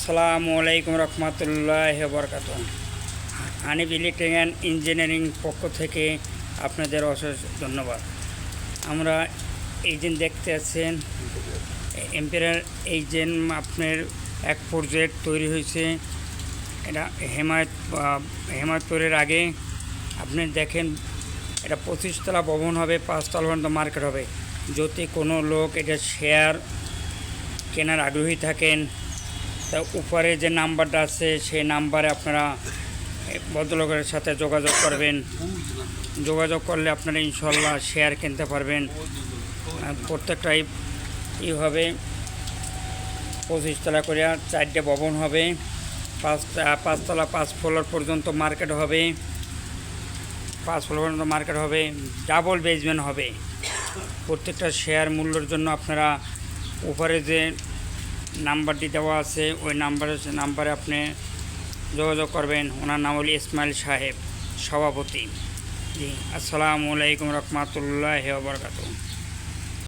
আসসালামু আলাইকুম রহমতুল্লাহ বরকাতুহ। Hanif electric and engineering পক্ষ থেকে আপনাদের অশেষ ধন্যবাদ। আমরা এই যে দেখতে আছেন এম্পেয়ার এই যে আপনার এক প্রজেক্ট তৈরি হয়েছে। এটা হেমায়তপুরের আগে আপনি দেখেন এটা 25 তলা ভবন হবে, 5 তলা পর্যন্ত মার্কেট হবে। যদি কোনো লোক এটা শেয়ার কেনার আগ্রহী থাকেন তা উপরে যে নাম্বারটা আছে সেই নাম্বারে আপনারা ভদ্রলোকের সাথে যোগাযোগ করবেন। যোগাযোগ করলে আপনারা ইনশাল্লাহ শেয়ার কিনতে পারবেন। প্রত্যেকটাই হবে 25 তলা করে 4টে ভবন হবে, 5 তলা 5 ফ্লোর পর্যন্ত মার্কেট হবে, 5 ফ্লোর পর্যন্ত মার্কেট হবে, ডাবল বেসমেন্ট হবে। প্রত্যেকটা শেয়ার মূল্যের জন্য আপনারা উপরে যে নাম্বারটি দেওয়া আছে ওই নাম্বারে আপনি যোগাযোগ করবেন। ওনার নাম হল ইসমাইল সাহেব, সভাপতি। জি, আসসালামু আলাইকুম রহমতুল্লাহি ওয়া বারাকাতুহু।